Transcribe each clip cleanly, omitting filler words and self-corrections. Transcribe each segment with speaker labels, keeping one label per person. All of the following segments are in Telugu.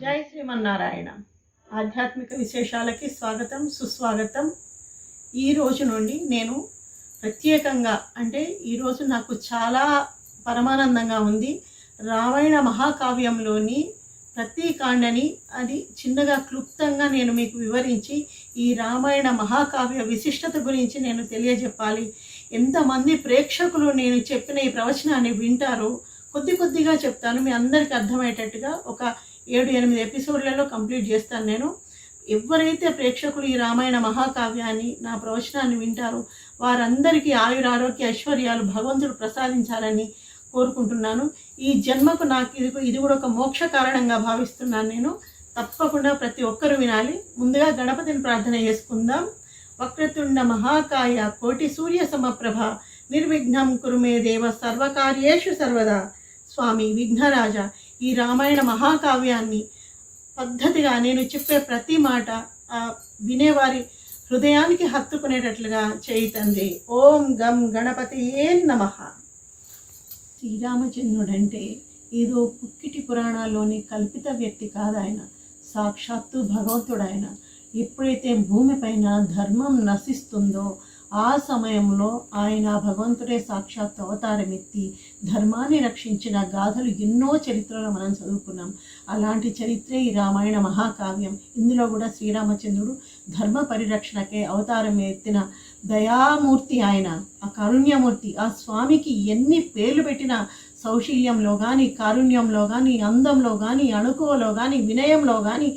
Speaker 1: జై శ్రీమన్నారాయణ. ఆధ్యాత్మిక విశేషాలకి స్వాగతం, సుస్వాగతం. ఈ రోజు నుండి నేను ప్రత్యేకంగా ఈరోజు నాకు చాలా పరమానందంగా ఉంది. రామాయణ మహాకావ్యంలోని ప్రతి కాండని అది చిన్నగా క్లుప్తంగా నేను మీకు వివరించి ఈ రామాయణ మహాకావ్య విశిష్టత గురించి నేను తెలియజెప్పాలి. ఎంతమంది ప్రేక్షకులు నేను చెప్పిన ఈ ప్రవచనాన్ని వింటారో కొద్దిగా చెప్తాను, మీ అందరికీ అర్థమయ్యేటట్టుగా. ఒక 7-8 ఎపిసోడ్లలో కంప్లీట్ చేస్తాను నేను. ఎవరైతే ప్రేక్షకులు ఈ రామాయణ మహాకావ్యాన్ని నా ప్రవచనాన్ని వింటారో వారందరికీ ఆయురారోగ్య ఐశ్వర్యాలు భగవంతుడు ప్రసాదించాలని కోరుకుంటున్నాను. ఈ జన్మకు నాకు ఇది కూడా ఒక మోక్ష కారణంగా భావిస్తున్నాను నేను. తప్పకుండా ప్రతి ఒక్కరూ వినాలి. ముందుగా గణపతిని ప్రార్థన చేసుకుందాం. వక్రతుండ మహాకాయ కోటి సూర్య సమప్రభ నిర్విఘ్నం కురుమే దేవ సర్వకార్యేషు సర్వదా. స్వామి విఘ్నరాజ, ఈ రామాయణ మహాకావ్యాన్ని పద్ధతిగా నేను చెప్పే ప్రతి మాట వినేవారి హృదయానికి హత్తుకునేటట్లుగా చేయి తండ్రి. ఓం గం గణపతియే నమః. శ్రీరామచంద్రుడంటే ఏదో పుక్కిటి పురాణాల్లోని కల్పిత వ్యక్తి కాదు. ఆయన సాక్షాత్తు భగవంతుడు. ఆయన ఎప్పుడైతే భూమిపైన ధర్మం నశిస్తుందో ఆ సమయంలో ఆయన భగవంతుడే సాక్షాత్ అవతారం ఎత్తి ధర్మాన్ని రక్షించిన గాథలు ఎన్నో చరిత్రలో మనం చదువుకున్నాం. అలాంటి చరిత్రే ఈ రామాయణ మహాకావ్యం. ఇందులో కూడా శ్రీరామచంద్రుడు ధర్మ పరిరక్షణకే అవతారం ఎత్తిన దయామూర్తి. ఆయన ఆ కారుణ్యమూర్తి. ఆ స్వామికి ఎన్ని పేర్లు పెట్టినా సౌశీల్యంలో కానీ, కారుణ్యంలో కానీ, అందంలో కానీ, అణుకువలో కానీ, వినయంలో కానీ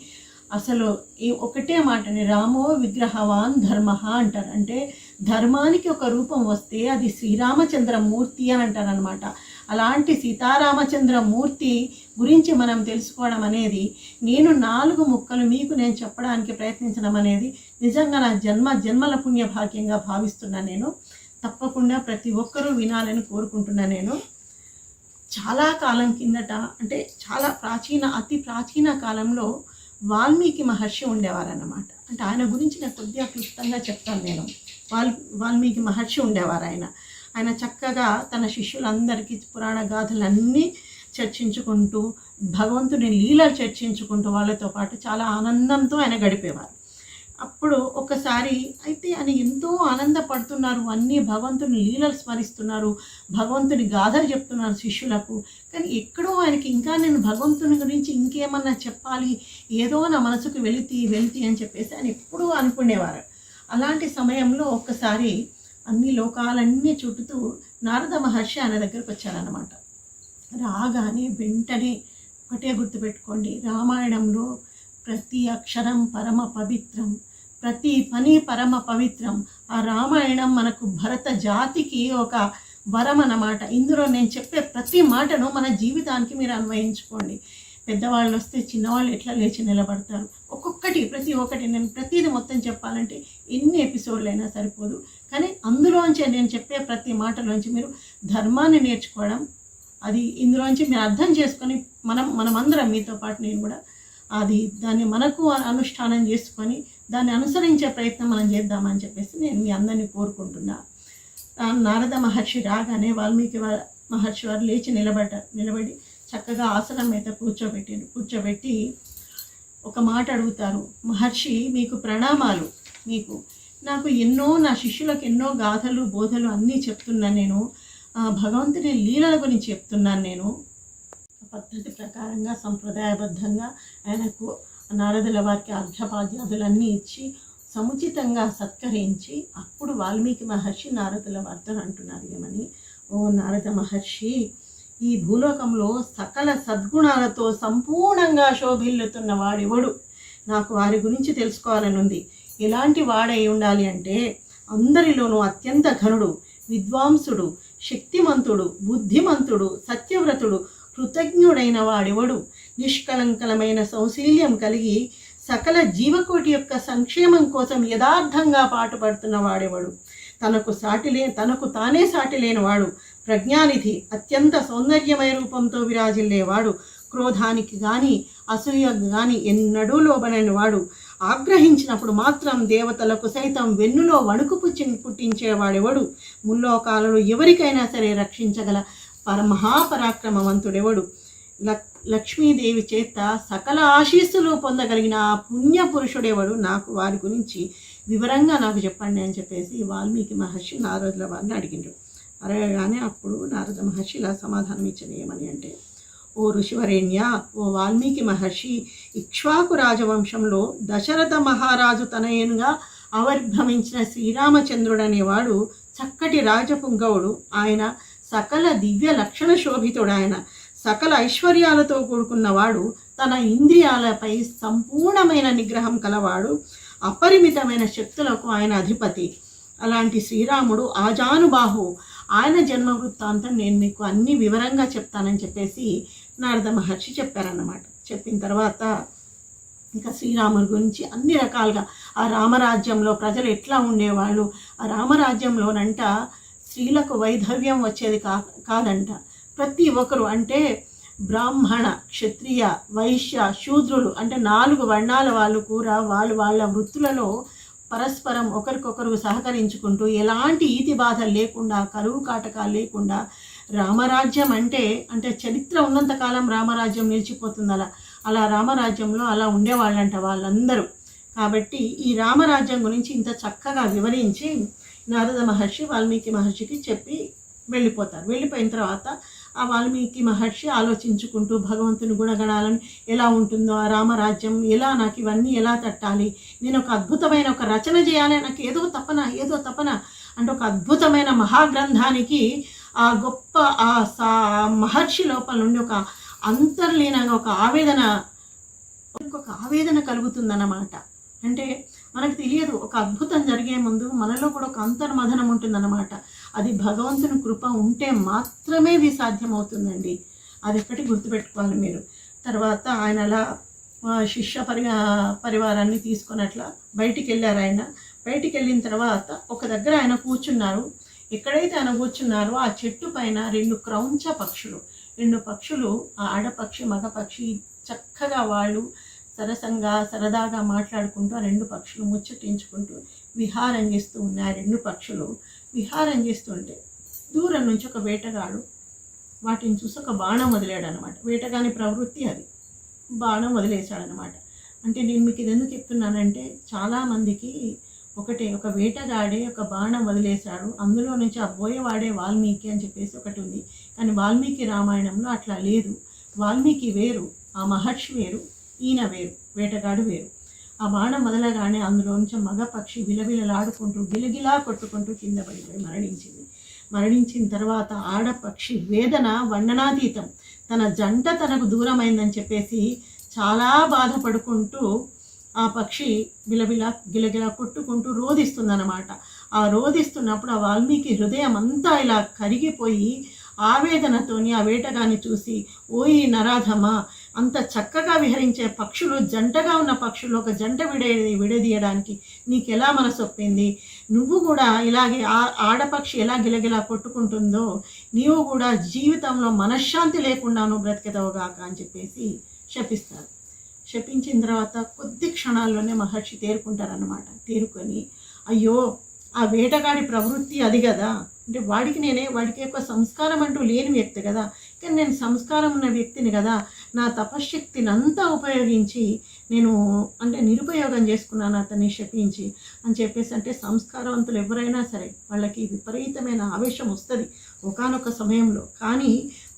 Speaker 1: అసలు ఈ ఒకటే మాటని రామో విగ్రహవాన్ ధర్మ అంటారు. అంటే ధర్మానికి ఒక రూపం వస్తే అది శ్రీరామచంద్రమూర్తి అని అంటారు అనమాట. అలాంటి సీతారామచంద్రమూర్తి గురించి మనం తెలుసుకోవడం అనేది, నేను 4 ముక్కలు మీకు నేను చెప్పడానికి ప్రయత్నించడం అనేది నిజంగా నా జన్మల పుణ్య భాగ్యంగా భావిస్తున్నాను నేను. తప్పకుండా ప్రతి ఒక్కరూ వినాలని కోరుకుంటున్నాను నేను. చాలా కాలం కిందట, చాలా అతి ప్రాచీన కాలంలో వాల్మీకి మహర్షి ఉండేవారన్నమాట. ఆయన గురించి నేను కొద్దిగా క్లుప్తంగా చెప్తాను నేను. వాల్మీకి మహర్షి ఉండేవారు. ఆయన చక్కగా తన శిష్యులందరికీ పురాణ గాథలన్నీ చర్చించుకుంటూ, భగవంతుని లీలలు చర్చించుకుంటూ వాళ్ళతో పాటు చాలా ఆనందంతో ఆయన గడిపేవారు. అప్పుడు ఒకసారి ఆయన ఎంతో ఆనందపడుతున్నారు, అన్నీ భగవంతుని లీలలు స్మరిస్తున్నారు, భగవంతుని గాథలు చెప్తున్నారు శిష్యులకు. కానీ ఎక్కడో ఆయనకి ఇంకా నేను భగవంతుని గురించి ఇంకేమన్నా చెప్పాలి, ఏదో నా మనసుకు వెళితి అని చెప్పేసి ఆయన ఎప్పుడూ అనుకునేవారు. అలాంటి సమయంలో ఒక్కసారి అన్ని లోకాలన్నీ చుట్టుతూ నారద మహర్షి ఆయన దగ్గరకు వచ్చారన్నమాట. రాగానే వెంటనే ఒకటే గుర్తుపెట్టుకోండి, రామాయణంలో ప్రతి అక్షరం పరమ పవిత్రం, ప్రతి పని పరమ పవిత్రం. ఆ రామాయణం మనకు భరత జాతికి ఒక వరం అన్నమాట. ఇందులో నేను చెప్పే ప్రతి మాటను మన జీవితానికి మీరు అన్వయించుకోండి. పెద్దవాళ్ళు వస్తే చిన్నవాళ్ళు ఎట్లా లేచి నిలబడతారు, ప్రతి ఒక్కటి నేను ప్రతిదీ మొత్తం చెప్పాలంటే ఎన్ని ఎపిసోడ్లు అయినా సరిపోదు. కానీ అందులోంచి నేను చెప్పే ప్రతి మాటలోంచి మీరు ధర్మాన్ని నేర్చుకోవడం, అది ఇందులోంచి మీరు అర్థం చేసుకొని మనమందరం మీతో పాటు నేను కూడా దాన్ని మనకు అనుష్ఠానం చేసుకొని దాన్ని అనుసరించే ప్రయత్నం మనం చేద్దామని చెప్పేసి నేను మీ అందరినీ కోరుకుంటున్నా. నారద మహర్షి రాగానే వాల్మీకి మహర్షి వారు లేచి నిలబడి చక్కగా ఆసనం మీద కూర్చోబెట్టి ఒక మాట అడుగుతారు. మహర్షి, మీకు ప్రణామాలు. నాకు నా శిష్యులకు ఎన్నో గాథలు బోధలు అన్నీ చెప్తున్నాను నేను. భగవంతుని లీలల గురించి చెప్తున్నాను నేను. పద్ధతి ప్రకారంగా సంప్రదాయబద్ధంగా ఆయనకు నారదుల వారికి అర్ఘ్యపాద్యాదులన్నీ ఇచ్చి సముచితంగా సత్కరించి అప్పుడు వాల్మీకి మహర్షి నారదుల వారితో అంటున్నారు ఏమని, ఓ నారద మహర్షి, ఈ భూలోకంలో సకల సద్గుణాలతో సంపూర్ణంగా శోభిల్లుతున్న వాడెవడు? నాకు వారి గురించి తెలుసుకోవాలని ఉంది. ఎలాంటి వాడై ఉండాలి అంటే, అందరిలోనూ అత్యంత ఘనుడు, విద్వాంసుడు, శక్తిమంతుడు, బుద్ధిమంతుడు, సత్యవ్రతుడు, కృతజ్ఞుడైన వాడెవడు? నిష్కలంకలమైన సౌశీల్యం కలిగి సకల జీవకోటి యొక్క సంక్షేమం కోసం యథార్థంగా పాటుపడుతున్న వాడెవడు? తనకు తానే సాటి లేనివాడు, ప్రజ్ఞానిధి, అత్యంత సౌందర్యమయ రూపంతో విరాజిల్లేవాడు, క్రోధానికి కానీ అసూయకు కానీ ఎన్నడూ లోబడనివాడు, ఆగ్రహించినప్పుడు మాత్రం దేవతలకు సైతం వెన్నులో వణుకు పుట్టించేవాడెవడు? ముల్లోకాలలో ఎవరికైనా సరే రక్షించగల మహాపరాక్రమవంతుడెవడు? లక్ష్మీదేవి చేత సకల ఆశీస్సులు పొందగలిగిన ఆ పుణ్య పురుషుడెవడు, నాకు వారి గురించి వివరంగా నాకు చెప్పండి అని చెప్పేసి వాల్మీకి మహర్షి నారదుల వారిని అడిగిండ్రు. అడగగానే అప్పుడు నారద మహర్షి ఇలా సమాధానం ఇచ్చింది. ఏమని అంటే, ఓ ఋషివరేణ్య, ఓ వాల్మీకి మహర్షి, ఇక్ష్వాకు రాజవంశంలో దశరథ మహారాజు తనయునుగా ఆవిర్భవించిన శ్రీరామచంద్రుడు అనేవాడు చక్కటి రాజపుంగవుడు. ఆయన సకల దివ్య లక్షణ శోభితుడు. ఆయన సకల ఐశ్వర్యాలతో కూడుకున్నవాడు. తన ఇంద్రియాలపై సంపూర్ణమైన నిగ్రహం కలవాడు. అపరిమితమైన శక్తులకు ఆయన అధిపతి. అలాంటి శ్రీరాముడు ఆజానుబాహు. ఆయన జన్మ వృత్తాంతం నేను మీకు అన్ని వివరంగా చెప్తానని చెప్పేసి నారద మహర్షి చెప్పారన్నమాట. చెప్పిన తర్వాత ఇంకా శ్రీరాముడి గురించి అన్ని రకాలుగా, ఆ రామరాజ్యంలో ప్రజలు ఎట్లా ఉండేవాళ్ళు, ఆ రామరాజ్యంలోనంట స్త్రీలకు వైధవ్యం వచ్చేది కాదంట. ప్రతి ఒక్కరు అంటే బ్రాహ్మణ, క్షత్రియ, వైశ్య, శూద్రులు అంటే 4 వర్ణాల వాళ్ళు కూడా వాళ్ళ వృత్తులలో పరస్పరం ఒకరికొకరు సహకరించుకుంటూ ఎలాంటి ఈతి బాధలు లేకుండా, కరువు కాటకాలు లేకుండా రామరాజ్యం అంటే చరిత్ర ఉన్నంతకాలం రామరాజ్యం నిలిచిపోతుంది. అలా రామరాజ్యంలో అలా ఉండేవాళ్ళంట వాళ్ళందరూ. కాబట్టి ఈ రామరాజ్యం గురించి ఇంత చక్కగా వివరించి నారద మహర్షి వాల్మీకి మహర్షికి చెప్పి వెళ్ళిపోతారు. వెళ్ళిపోయిన తర్వాత ఆ వాల్మీకి మహర్షి ఆలోచించుకుంటూ భగవంతుని గుణగణాలను ఎలా ఉంటుందో, ఆ రామరాజ్యం ఎలా, నాకు ఇవన్నీ ఎలా తట్టాలి, నేను ఒక అద్భుతమైన ఒక రచన చేయాలి, నాకు ఏదో తపన అంటే ఒక అద్భుతమైన మహాగ్రంథానికి ఆ గొప్ప ఆ మహర్షి లోపల నుండి ఒక అంతర్లీనంగా ఒక ఆవేదన కలుగుతుందన్నమాట. అంటే మనకు తెలియదు, ఒక అద్భుతం జరిగే ముందు మనలో కూడా ఒక అంతర్మథనం ఉంటుందన్నమాట. అది భగవంతుని కృప ఉంటే మాత్రమే ఇది సాధ్యమవుతుందండి. అది ఒకటి గుర్తుపెట్టుకోవాలి మీరు. తర్వాత ఆయన అలా శిష్య పరివారాన్ని తీసుకొని అట్లా బయటికి వెళ్ళారు. ఆయన బయటికి వెళ్ళిన తర్వాత ఒక దగ్గర ఆయన కూర్చున్నారు. ఎక్కడైతే ఆయన కూర్చున్నారో ఆ చెట్టు పైన 2 క్రౌంచ పక్షులు, 2 పక్షులు, ఆ ఆడపక్షి మగపక్షి చక్కగా వాళ్ళు సరదాగా మాట్లాడుకుంటూ ఆ 2 పక్షులు ముచ్చటించుకుంటూ విహారం చేస్తూ ఉన్నాయి. ఆ 2 పక్షులు విహారం చేస్తుంటే దూరం నుంచి ఒక వేటగాడు వాటిని చూసి ఒక బాణం వదిలాడు అనమాట. వేటగాని ప్రవృత్తి అది. బాణం వదిలేశాడనమాట. అంటే నేను మీకు ఇది ఎందుకు చెప్తున్నానంటే, చాలామందికి ఒక వేటగాడే ఒక బాణం వదిలేశాడు, అందులో నుంచి ఆ బోయవాడే వాల్మీకి అని చెప్పేసి ఒకటి ఉంది. కానీ వాల్మీకి రామాయణంలో అట్లా లేదు. వాల్మీకి వేరు, ఆ మహర్షి వేరు, ఈయన వేరు, వేటగాడు వేరు. ఆ బాణం వదలగానే అందులో నుంచి మగపక్షి విలవిలలాడుకుంటూ గిలగిలా కొట్టుకుంటూ కింద పడిపోయి మరణించిన తర్వాత ఆడపక్షి వేదన వర్ణనాతీతం. తన జంట తనకు దూరమైందని చెప్పేసి చాలా బాధపడుకుంటూ ఆ పక్షి గిలగిలా కొట్టుకుంటూ రోదిస్తుందన్నమాట. ఆ రోదిస్తున్నప్పుడు ఆ వాల్మీకి హృదయం అంతా ఇలా కరిగిపోయి ఆవేదనతోని ఆ వేటగాని చూసి, ఓయి నరాధమా, అంత చక్కగా విహరించే పక్షులు, జంటగా ఉన్న పక్షులు ఒక జంట విడదీయడానికి నీకెలా మనసొప్పింది? నువ్వు కూడా ఇలాగే ఆడపక్షి ఎలా గిలగిలా కొట్టుకుంటుందో నీవు కూడా జీవితంలో మనశ్శాంతి లేకుండా నువ్వు బ్రతికెదవుగాక అని చెప్పేసి శపిస్తారు. శపించిన తర్వాత కొద్ది క్షణాల్లోనే మహర్షి తేరుకుంటారన్నమాట. తేరుకొని, అయ్యో ఆ వేటగాడి ప్రవృత్తి అది కదా, అంటే వాడికి ఒక సంస్కారం అంటూ లేని వ్యక్తి కదా, కానీ నేను సంస్కారం ఉన్న వ్యక్తిని కదా, నా తపశ్శక్తిని అంతా ఉపయోగించి నేను నిరుపయోగం చేసుకున్నాను అతన్ని శపించి అని చెప్పేసి. అంటే సంస్కారవంతులు ఎవరైనా సరే వాళ్ళకి విపరీతమైన ఆవేశం వస్తుంది ఒకానొక సమయంలో, కానీ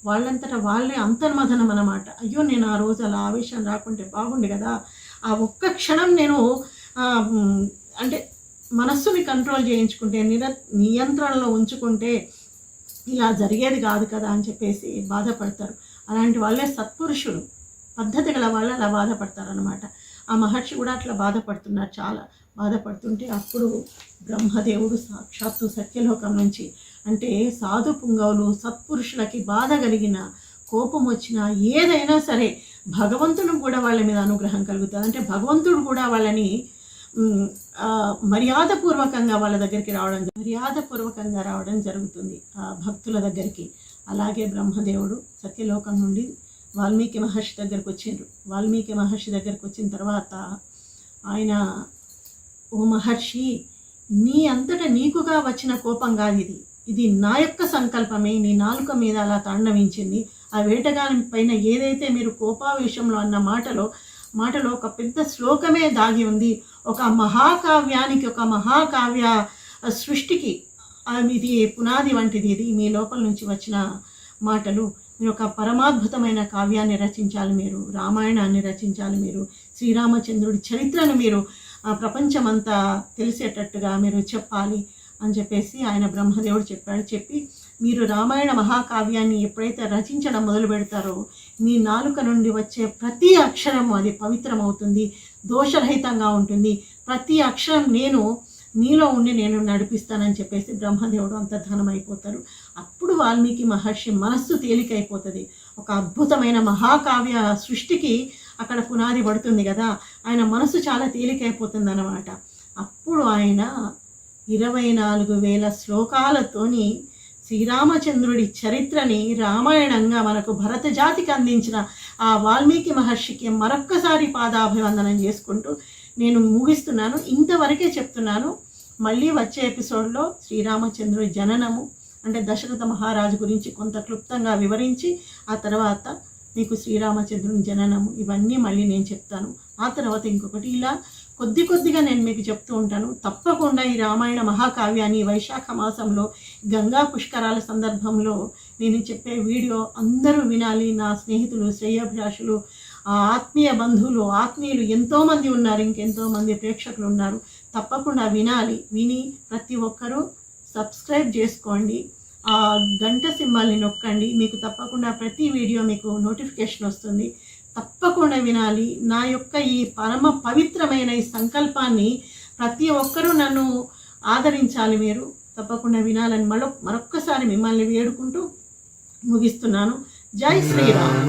Speaker 1: వాళ్ళంతటా వాళ్ళే అంతర్మథనం అన్నమాట. అయ్యో నేను ఆ రోజు అలా ఆవేశం రాకుంటే బాగుండు కదా, ఆ ఒక్క క్షణం నేను మనస్సుని కంట్రోల్ చేయించుకుంటే, నియంత్రణలో ఉంచుకుంటే ఇలా జరిగేది కాదు కదా అని చెప్పేసి బాధపడతారు. అలాంటి వాళ్ళే సత్పురుషులు, పద్ధతి గల వాళ్ళు అలా బాధపడతారనమాట. ఆ మహర్షి కూడా అట్లా బాధపడుతున్నారు, చాలా బాధపడుతుంటే అప్పుడు బ్రహ్మదేవుడు సాక్షాత్తు సత్యలోకం నుంచి, అంటే సాధు పుంగవులు సత్పురుషులకి బాధ కలిగిన, కోపం వచ్చినా ఏదైనా సరే భగవంతుడు కూడా వాళ్ళ మీద అనుగ్రహం కలుగుతుంది. అంటే భగవంతుడు కూడా వాళ్ళని మర్యాదపూర్వకంగా వాళ్ళ దగ్గరికి రావడం జరుగుతుంది ఆ భక్తుల దగ్గరికి. అలాగే బ్రహ్మదేవుడు సత్యలోకం నుండి వాల్మీకి మహర్షి దగ్గరికి వచ్చిండ్రు. వాల్మీకి మహర్షి దగ్గరికి వచ్చిన తర్వాత ఆయన, ఓ మహర్షి, నీ అంతటా నీకుగా వచ్చిన కోపం కాదు ఇది నా యొక్క సంకల్పమే నీ నాలుక మీద అలా తాండవించింది. ఆ వేటగాని పైన ఏదైతే మీరు కోపావేశంలో అన్న మాటలో ఒక పెద్ద శ్లోకమే దాగి ఉంది. ఒక మహాకావ్యానికి, ఒక మహాకావ్య సృష్టికి ఇది పునాది వంటిది. ఇది మీ లోపల నుంచి వచ్చిన మాటలు. మీరు ఒక పరమాద్భుతమైన కావ్యాన్ని రచించాలి, మీరు రామాయణాన్ని రచించాలి, మీరు శ్రీరామచంద్రుడి చరిత్రను మీరు ప్రపంచమంతా తెలిసేటట్టుగా మీరు చెప్పాలి అని చెప్పేసి ఆయన బ్రహ్మదేవుడు చెప్పాడు. చెప్పి మీరు రామాయణ మహాకావ్యాన్ని ఎప్పుడైతే రచించడం మొదలు పెడతారో మీ నాలుక నుండి వచ్చే ప్రతి అక్షరం అది పవిత్రమవుతుంది, దోషరహితంగా ఉంటుంది. ప్రతి అక్షరం నేను మీలో ఉండి నేను నడిపిస్తానని చెప్పేసి బ్రహ్మదేవుడు అంతర్ధానమైపోతారు. అప్పుడు వాల్మీకి మహర్షి మనస్సు తేలికైపోతుంది. ఒక అద్భుతమైన మహాకావ్య సృష్టికి అక్కడ పునాది పడుతుంది కదా, ఆయన మనసు చాలా తేలికైపోతుంది అన్నమాట. అప్పుడు ఆయన 24,000 శ్లోకాలతోని శ్రీరామచంద్రుడి చరిత్రని రామాయణంగా మనకు భరత జాతికి అందించిన ఆ వాల్మీకి మహర్షికి మరొక్కసారి పాదాభివందనం చేసుకుంటూ నేను ముగిస్తున్నాను. ఇంతవరకే చెప్తున్నాను. మళ్ళీ వచ్చే ఎపిసోడ్లో శ్రీరామచంద్రుడి జననము అంటే దశరథ మహారాజు గురించి కొంత క్లుప్తంగా వివరించి ఆ తర్వాత మీకు శ్రీరామచంద్రుని జననము ఇవన్నీ మళ్ళీ నేను చెప్తాను. ఆ తర్వాత ఇంకొకటి ఇలా కొద్దిగా నేను మీకు చెప్తూ ఉంటాను. తప్పకుండా ఈ రామాయణ మహాకావ్యాన్ని వైశాఖ మాసంలో గంగా పుష్కరాల సందర్భంలో నేను చెప్పే వీడియో అందరూ వినాలి. నా స్నేహితులు, శ్రేయోభిలాషులు, ఆత్మీయ బంధువులు, ఆత్మీయులు ఎంతోమంది ఉన్నారు, ఇంకెంతోమంది ప్రేక్షకులు ఉన్నారు. తప్పకుండా వినాలి. విని ప్రతి ఒక్కరూ సబ్స్క్రైబ్ చేసుకోండి, ఆ గంట సింబల్ని నొక్కండి. మీకు తప్పకుండా ప్రతి వీడియో మీకు నోటిఫికేషన్ వస్తుంది. తప్పకుండా వినాలి. నా యొక్క ఈ పరమ పవిత్రమైన ఈ సంకల్పాన్ని ప్రతి ఒక్కరూ నన్ను ఆదరించాలి. మీరు తప్పకుండా వినాలని మరొక్కసారి మిమ్మల్ని వేడుకుంటూ ముగిస్తున్నాను. జై శ్రీరామ్.